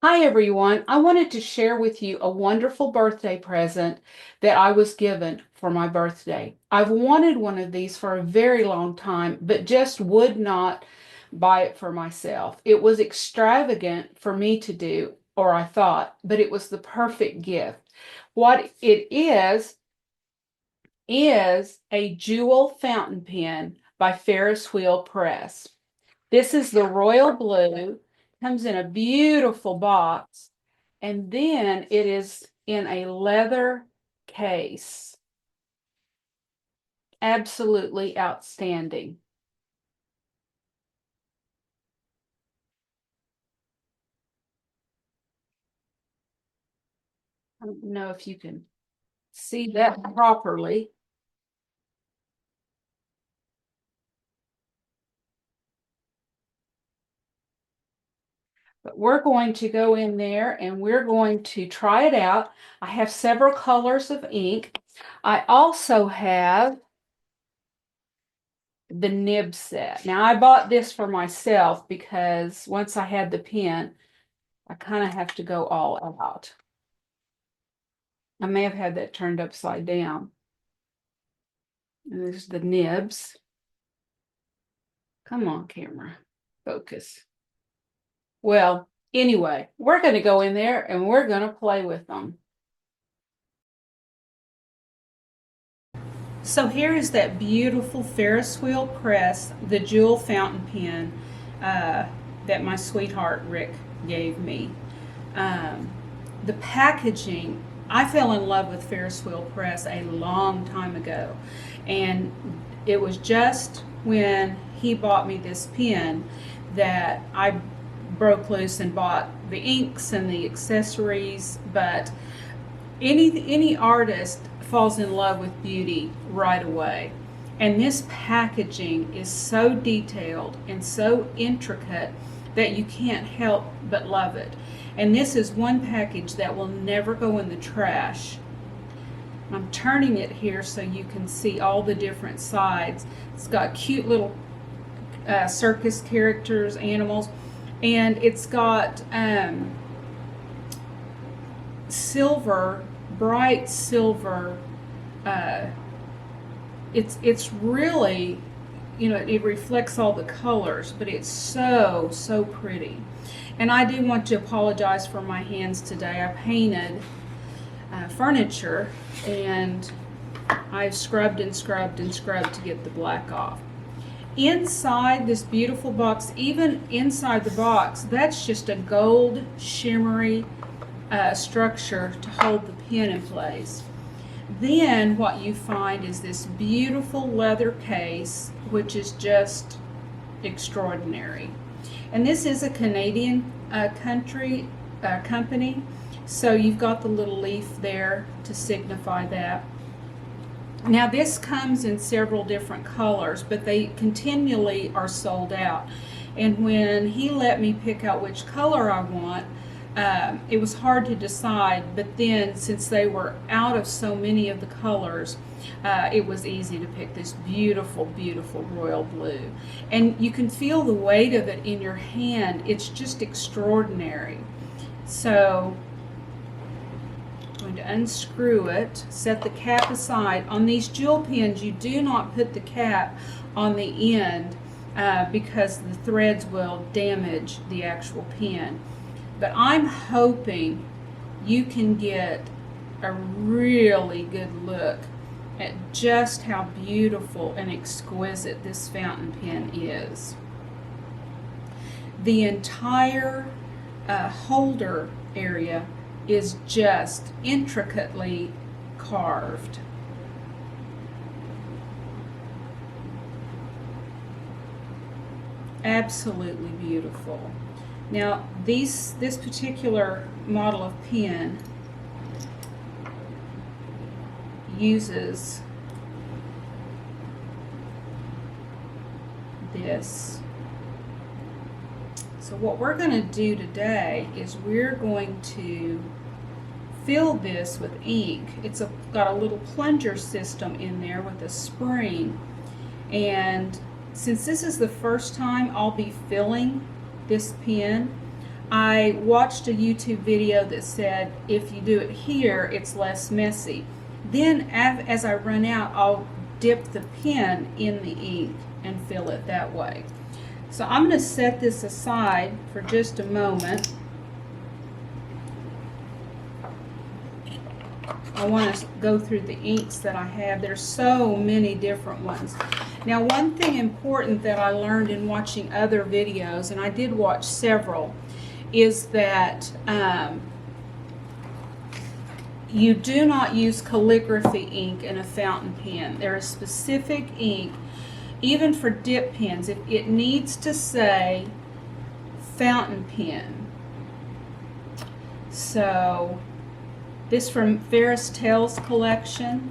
Hi everyone. I wanted to share with you a wonderful birthday present that I was given for my birthday. I've wanted one of these for a very long time, but just would not buy it for myself. It was extravagant for me to do, or I thought, but it was the perfect gift. What it is a Joule fountain pen by Ferris Wheel Press. This is the royal blue, comes in a beautiful box, and then it is in a leather case. Absolutely outstanding. I don't know if you can see that properly, but we're going to go in there and we're going to try it out. I have several colors of ink. I also have the nib set. Now I bought this for myself because once I had the pen, I kind of have to go all out. I may have had that turned upside down. And there's the nibs. Come on, camera. Focus. Well, anyway, we're going to go in there and we're going to play with them. So here is that beautiful Ferris Wheel Press, the Joule fountain pen that my sweetheart Rick gave me. Um, the packaging, I fell in love with Ferris Wheel Press a long time ago, and it was just when he bought me this pen that I broke loose and bought the inks and the accessories. But any artist falls in love with beauty right away, and this packaging is so detailed and so intricate that you can't help but love it. And this is one package that will never go in the trash. I'm turning it here so you can see all the different sides. It's got cute little circus characters, animals, and it's got silver, bright silver. It's really, it reflects all the colors, but it's so pretty. And I do want to apologize for my hands today. I painted furniture, and I've scrubbed and scrubbed and scrubbed to get the black off. Inside this beautiful box, even inside the box, that's just a gold shimmery structure to hold the pen in place. Then what you find is this beautiful leather case, which is just extraordinary. And this is a Canadian company, so you've got the little leaf there to signify that. Now this comes in several different colors, but they continually are sold out. And when he let me pick out which color I want, it was hard to decide, but then since they were out of so many of the colors, it was easy to pick this beautiful royal blue. And you can feel the weight of it in your hand. It's just extraordinary. So I'm going to unscrew it, set the cap aside. On these Joule pens, you do not put the cap on the end because the threads will damage the actual pen. But I'm hoping you can get a really good look at just how beautiful and exquisite this fountain pen is. The entire holder area is just intricately carved. Absolutely beautiful. Now this particular model of pen uses this. So what we're going to do today is we're going to fill this with ink. It's got a little plunger system in there with a spring, and since this is the first time I'll be filling this pen, I watched a YouTube video that said if you do it here, it's less messy. Then as I run out, I'll dip the pen in the ink and fill it that way. So I'm going to set this aside for just a moment. I want to go through the inks that I have. There's so many different ones. Now, one thing important that I learned in watching other videos, and I did watch several, is that you do not use calligraphy ink in a fountain pen. There is specific ink, even for dip pens. It needs to say fountain pen. So this from Ferris Wheel's collection.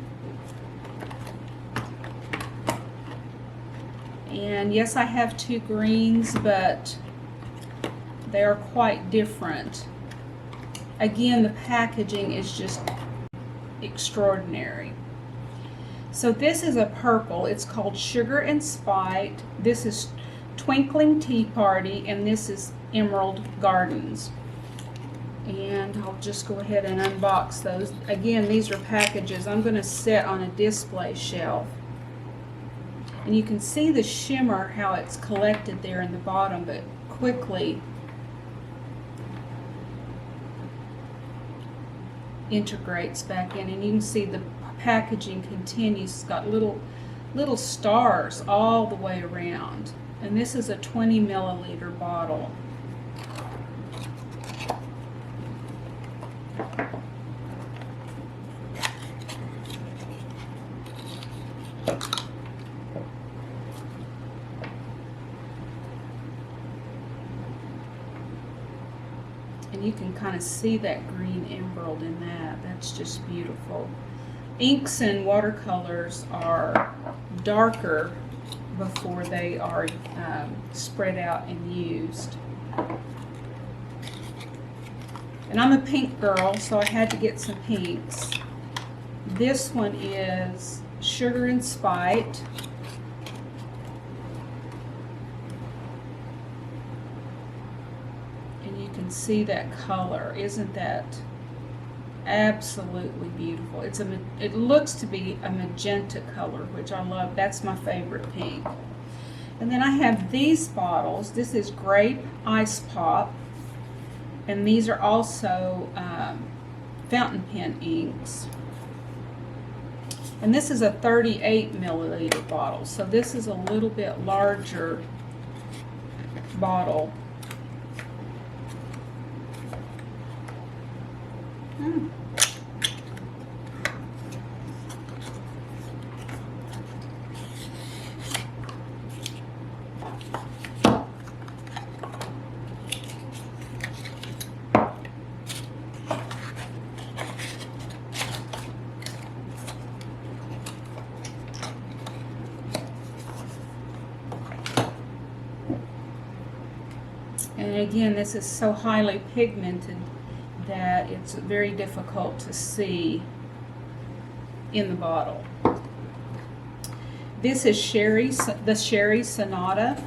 And yes, I have two greens, but they are quite different. Again, the packaging is just extraordinary. So this is a purple. It's called Sugar and Spite. This is Twinkling Tea Party, and this is Emerald Gardens. And I'll just go ahead and unbox those. Again, these are packages I'm going to set on a display shelf. And you can see the shimmer, how it's collected there in the bottom, but quickly integrates back in. And you can see the packaging continues. It's got little stars all the way around. And this is a 20 milliliter bottle. And you can kind of see that green emerald in that. That's just beautiful. Inks and watercolors are darker before they are spread out and used. And I'm a pink girl, so I had to get some pinks. This one is Sugar and Spite. And you can see that color. Isn't that absolutely beautiful? It looks to be a magenta color, which I love. That's my favorite pink. And then I have these bottles. This is Grape Ice Pop, and these are also fountain pen inks. And this is a 38 milliliter bottle, so this is a little bit larger bottle. And again, this is so highly pigmented that it's very difficult to see in the bottle. This is the Sherry Sonata.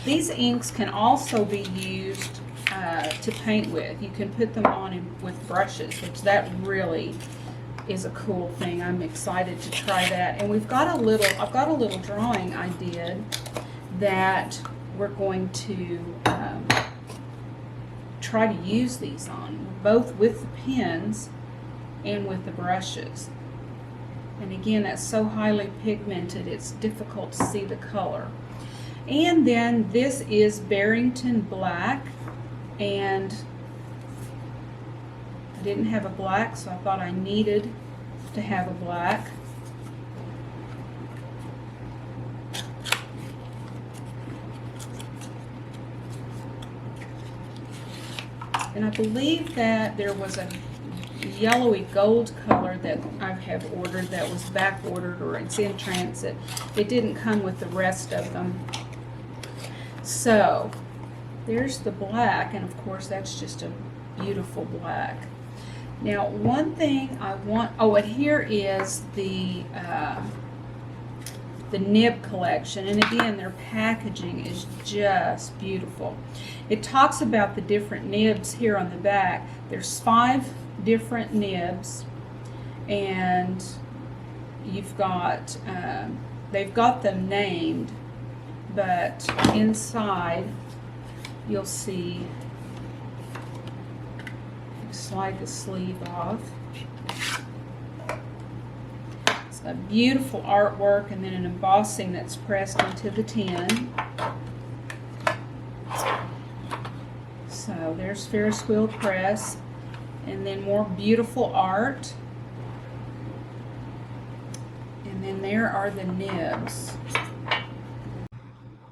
These inks can also be used to paint with. You can put them on with brushes, which that really is a cool thing. I'm excited to try that. And I've got a little drawing I did that we're going to try to use these on, both with the pens and with the brushes. And again, that's so highly pigmented, it's difficult to see the color. And then this is Barrington Black, and I didn't have a black, so I thought I needed to have a black. And I believe that there was a yellowy gold color that I have ordered that was back ordered, or it's in transit. It didn't come with the rest of them. So there's the black, and of course that's just a beautiful black. Now, one thing I want, and here is the the nib collection. And again, their packaging is just beautiful. It talks about the different nibs here on the back. There's 5 different nibs, and you've got, they've got them named, but inside you'll see, slide the sleeve off. It's got beautiful artwork and then an embossing that's pressed into the tin. So there's Ferris Wheel Press, and then more beautiful art. And then there are the nibs.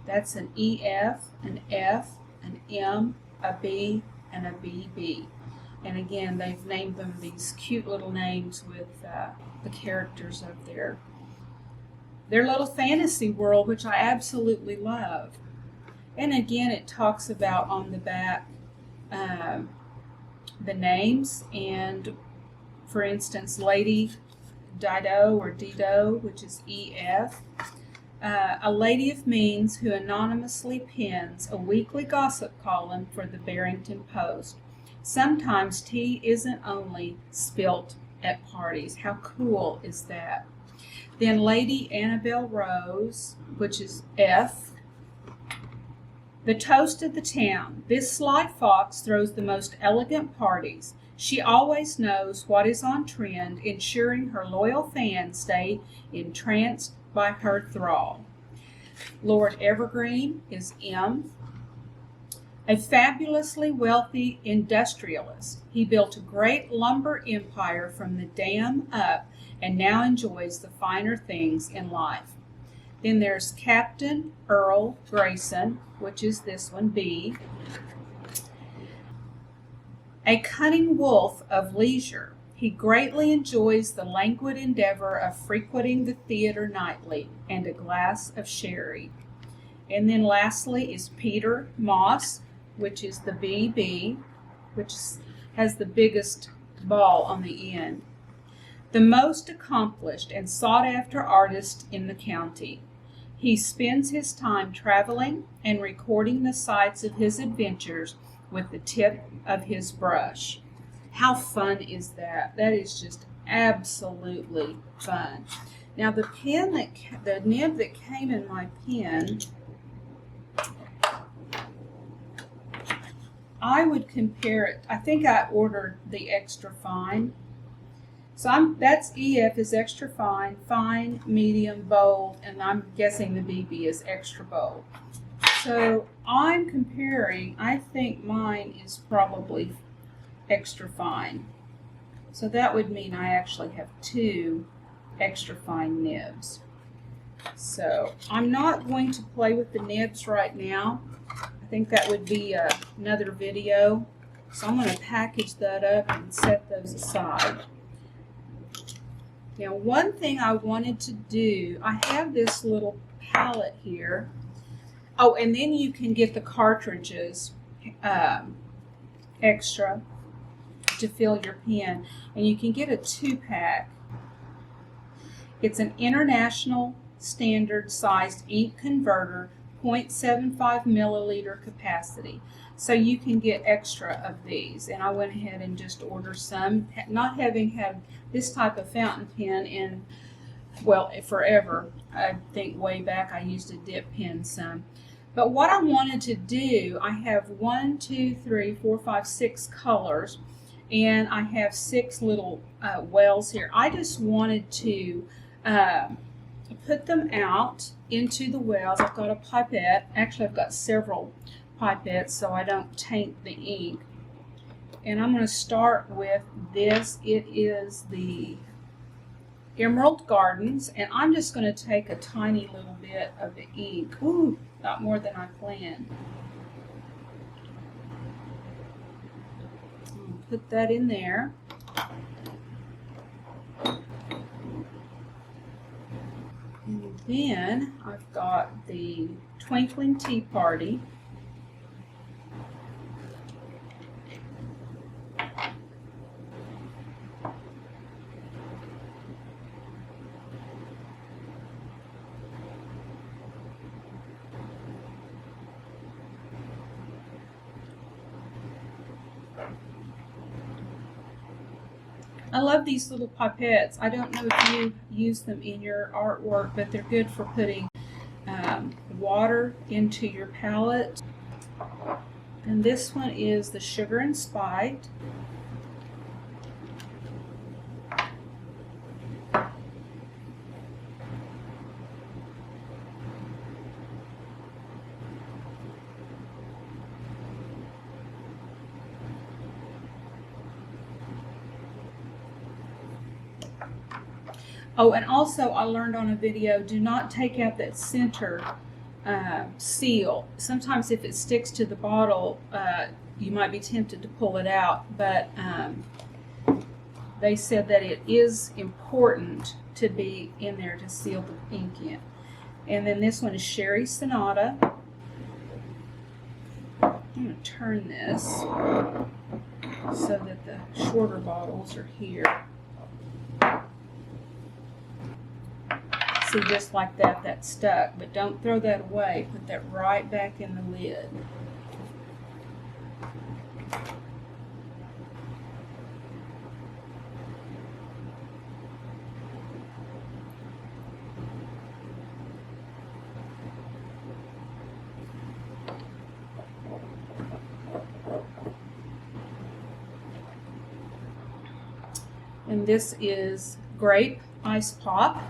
That's an EF, an F, an M, a B, and a BB. And again, they've named them these cute little names with the characters of their little fantasy world, which I absolutely love. And again, it talks about on the back the names, and for instance, Lady Dido or Dido, which is EF, a lady of means who anonymously pens a weekly gossip column for the Barrington Post. Sometimes tea isn't only spilt at parties. How cool is that? Then Lady Annabel Rose, which is F, the toast of the town. This sly fox throws the most elegant parties. She always knows what is on trend, ensuring her loyal fans stay entranced by her thrall. Lord Evergreen is M, a fabulously wealthy industrialist. He built a great lumber empire from the dam up and now enjoys the finer things in life. Then there's Captain Earl Grayson, which is this one, B, a cunning wolf of leisure. He greatly enjoys the languid endeavor of frequenting the theater nightly and a glass of sherry. And then lastly is Peter Moss, which is the BB, which has the biggest ball on the end. The most accomplished and sought-after artist in the county. He spends his time traveling and recording the sights of his adventures with the tip of his brush. How fun is that? That is just absolutely fun. Now the nib that came in my pen, I would compare it. I think I ordered the extra fine. So that's EF is extra fine, fine, medium, bold, and I'm guessing the BB is extra bold. So I'm comparing, I think mine is probably extra fine. So that would mean I actually have 2 extra fine nibs. So I'm not going to play with the nibs right now. I think that would be another video. So I'm going to package that up and set those aside. Now, one thing I wanted to do, I have this little palette here. Oh, and then you can get the cartridges extra to fill your pen. And you can get a 2-pack. It's an international standard sized ink converter, 0.75 milliliter capacity. So you can get extra of these. And I went ahead and just ordered some, not having had this type of fountain pen in, well, forever. I think way back I used a dip pen some. But what I wanted to do, I have 1, 2, 3, 4, 5, 6 colors, and I have 6 little wells here. I just wanted to put them out into the wells. I've got a pipette. Actually, I've got several pipettes so I don't taint the ink. And I'm going to start with this. It is the Emerald Gardens, and I'm just going to take a tiny little bit of the ink. Ooh, not more than I planned. Put that in there. And then I've got the Twinkling Tea Party. I love these little pipettes. I don't know if you use them in your artwork, but they're good for putting water into your palette. And this one is the Sugar and Spite. Oh, and also I learned on a video, do not take out that center seal. Sometimes if it sticks to the bottle, you might be tempted to pull it out, but they said that it is important to be in there to seal the ink in. And then this one is Sherry Sonata. I'm going to turn this so that the shorter bottles are here. See, just like that, that stuck, but don't throw that away. Put that right back in the lid. And this is Grape Ice Pop.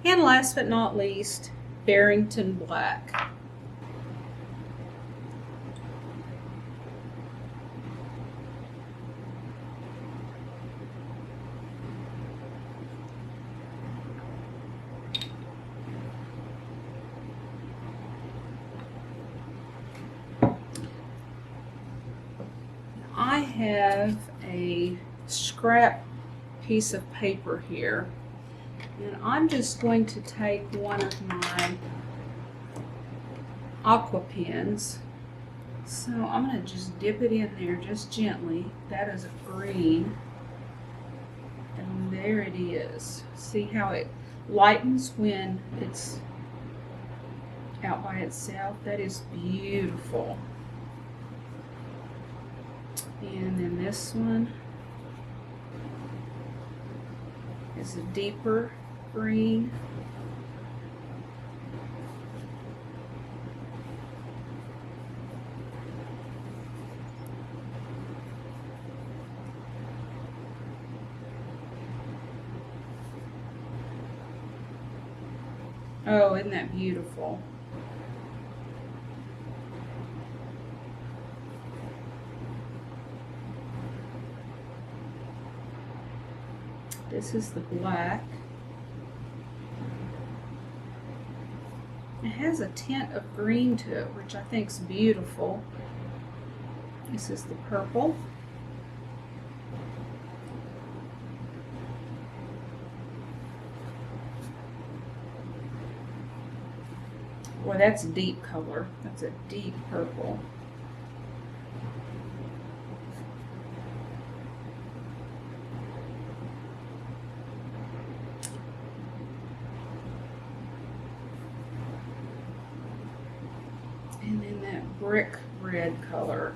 And last but not least, Barrington Black. I have a scrap piece of paper here. And I'm just going to take one of my aqua pens. So I'm going to just dip it in there just gently. That is a green. And there it is. See how it lightens when it's out by itself? That is beautiful. And then this one is a deeper green. Oh, isn't that beautiful? This is the black. It has a tint of green to it, which I think is beautiful. This is the purple. Boy, that's a deep color. That's a deep purple. And then that brick red color.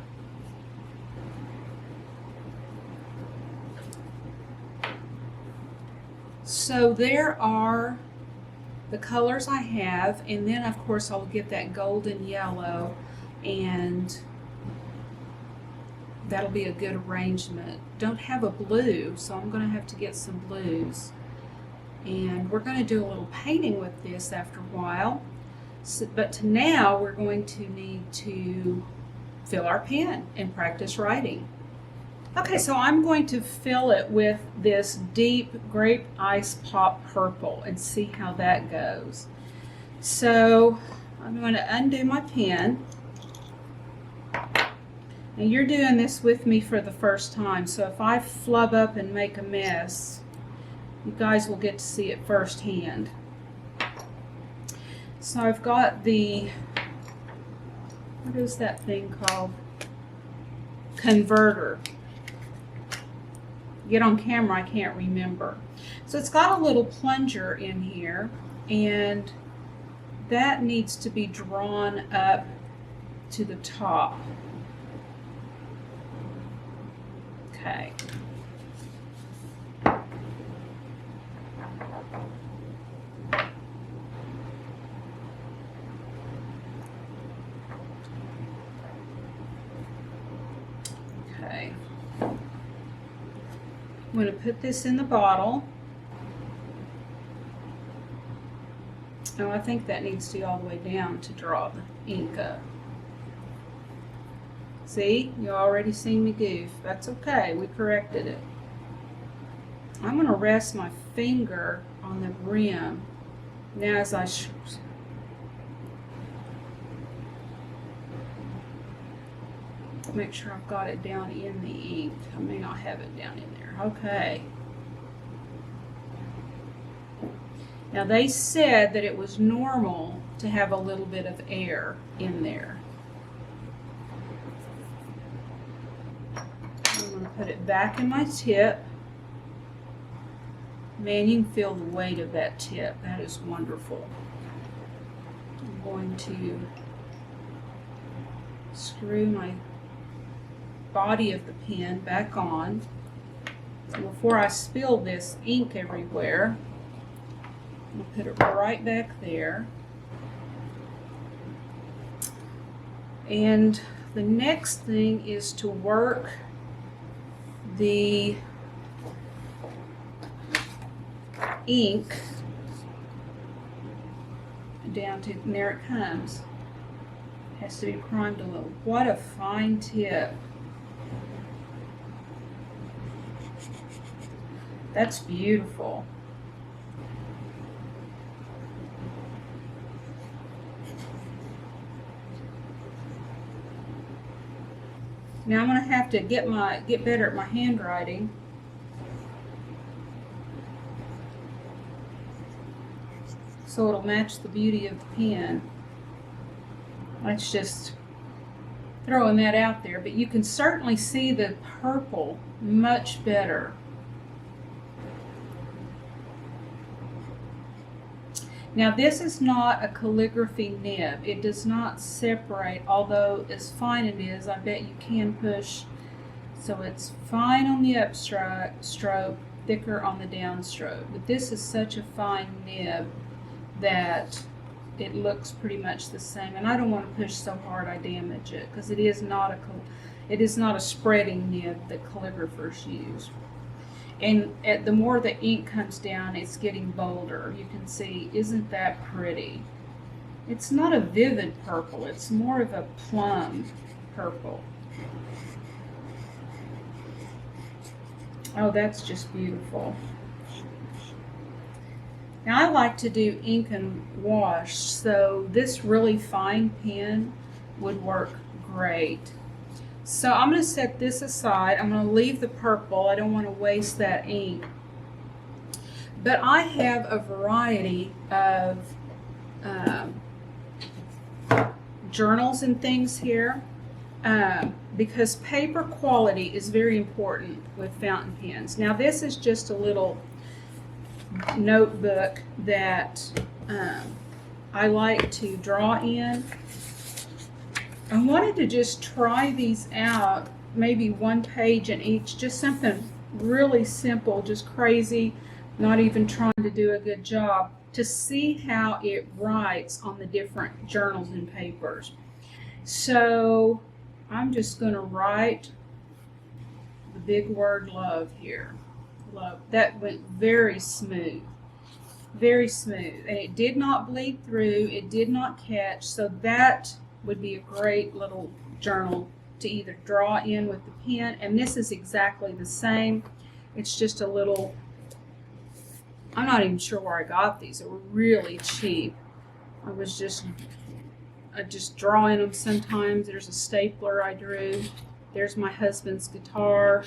So there are the colors I have, and then of course I'll get that golden yellow, and that'll be a good arrangement. Don't have a blue, so I'm going to have to get some blues. And we're going to do a little painting with this after a while. But now we're going to need to fill our pen and practice writing. Okay, so I'm going to fill it with this deep Grape Ice Pop purple and see how that goes. So I'm going to undo my pen. And you're doing this with me for the first time, so if I flub up and make a mess, you guys will get to see it firsthand. So I've got the, what is that thing called? Converter. Get on camera, I can't remember. So it's got a little plunger in here, and that needs to be drawn up to the top. Okay. Okay. I'm going to put this in the bottle. Oh, I think that needs to be all the way down to draw the ink up. See, you already seen me goof. That's okay, we corrected it. I'm going to rest my finger on the rim now as I make sure I've got it down in the ink. I may not have it down in there. Okay. Now they said that it was normal to have a little bit of air in there. I'm going to put it back in my tip. Man, you can feel the weight of that tip. That is wonderful. I'm going to screw my body of the pen back on. So before I spill this ink everywhere, I'm going to put it right back there. And the next thing is to work the ink down to, and there it comes. It has to be primed a little. What a fine tip. That's beautiful. Now I'm going to have to get better at my handwriting. So it'll match the beauty of the pen. That's just throwing that out there, but you can certainly see the purple much better. Now this is not a calligraphy nib. It does not separate, although as fine it is, I bet you can push. So it's fine on the upstroke, thicker on the downstroke. But this is such a fine nib that it looks pretty much the same. And I don't want to push so hard I damage it, because it is not a spreading nib that calligraphers use. And the more the ink comes down, it's getting bolder. You can see, isn't that pretty? It's not a vivid purple, it's more of a plum purple. Oh, that's just beautiful. Now I like to do ink and wash, so this really fine pen would work great. So I'm going to set this aside. I'm going to leave the purple. I don't want to waste that ink. But I have a variety of journals and things here because paper quality is very important with fountain pens. Now this is just a little notebook that I like to draw in. I wanted to just try these out, maybe one page in each, just something really simple, just crazy, not even trying to do a good job, to see how it writes on the different journals and papers. So I'm just going to write the big word love here. Love. That went very smooth. Very smooth. And it did not bleed through. It did not catch. So that would be a great little journal to either draw in with the pen. And this is exactly the same. It's just a little, I'm not even sure where I got these. They were really cheap. I just drawing them sometimes. There's a stapler I drew. There's my husband's guitar.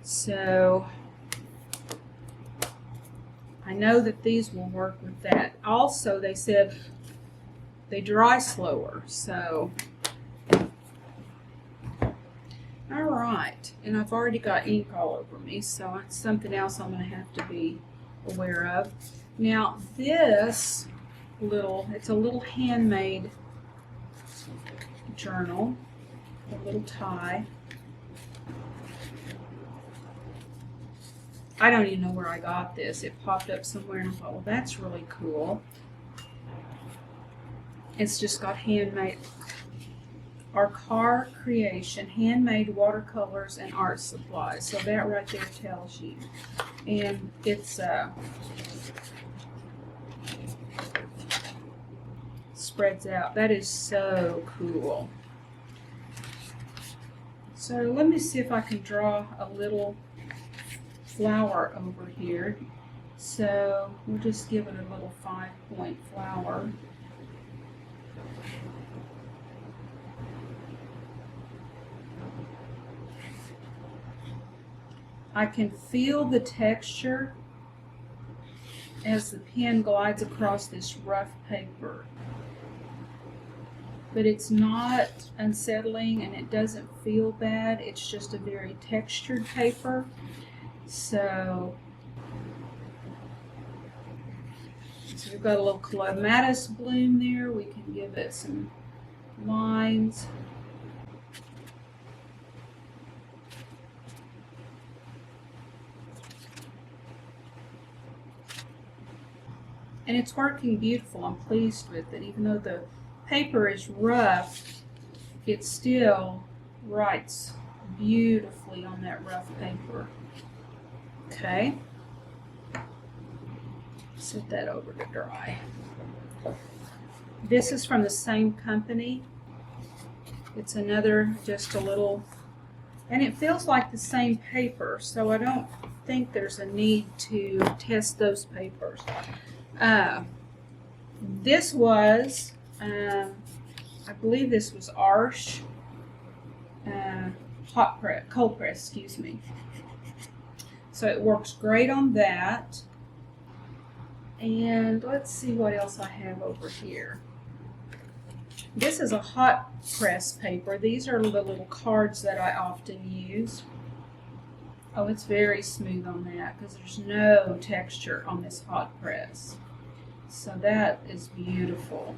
So I know that these will work with that. Also, they said they dry slower. So, all right, and I've already got ink all over me, so that's something else I'm going to have to be aware of. Now this it's a little handmade journal, a little tie. I don't even know where I got this. It popped up somewhere and I thought, well, that's really cool. It's just got handmade, our car creation, handmade watercolors and art supplies. So that right there tells you. And it's spreads out. That is so cool. So let me see if I can draw a little flower over here. So we'll just give it a little 5-point flower. I can feel the texture as the pen glides across this rough paper. But it's not unsettling and it doesn't feel bad. It's just a very textured paper. So we've got a little clematis bloom there. We can give it some lines. And it's working beautiful. I'm pleased with it. Even though the paper is rough, it still writes beautifully on that rough paper. Okay. Set that over to dry. This is from the same company. It's another, just a little, and it feels like the same paper, so I don't think there's a need to test those papers. This was, I believe this was Arche cold press, excuse me. So it works great on that. And let's see what else I have over here. This is a hot press paper. These are the little cards that I often use. Oh, it's very smooth on that because there's no texture on this hot press. So that is beautiful.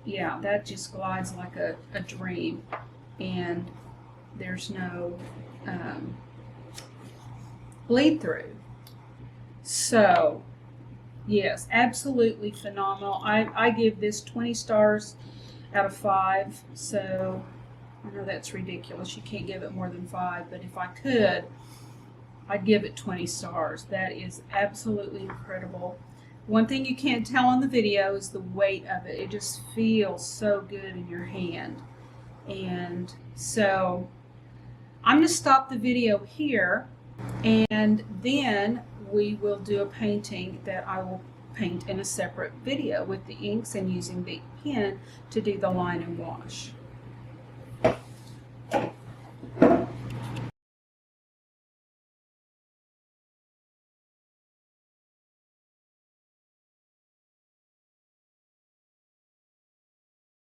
Yeah, that just glides like a dream, and there's no bleed through. So yes, absolutely phenomenal. I give this 20 stars out of 5. So I know that's ridiculous. You can't give it more than 5, but if I could, I'd give it 20 stars. That is absolutely incredible. One thing you can't tell on the video is the weight of it. It just feels so good in your hand. And so I'm going to stop the video here, and then we will do a painting that I will paint in a separate video with the inks and using the pen to do the line and wash.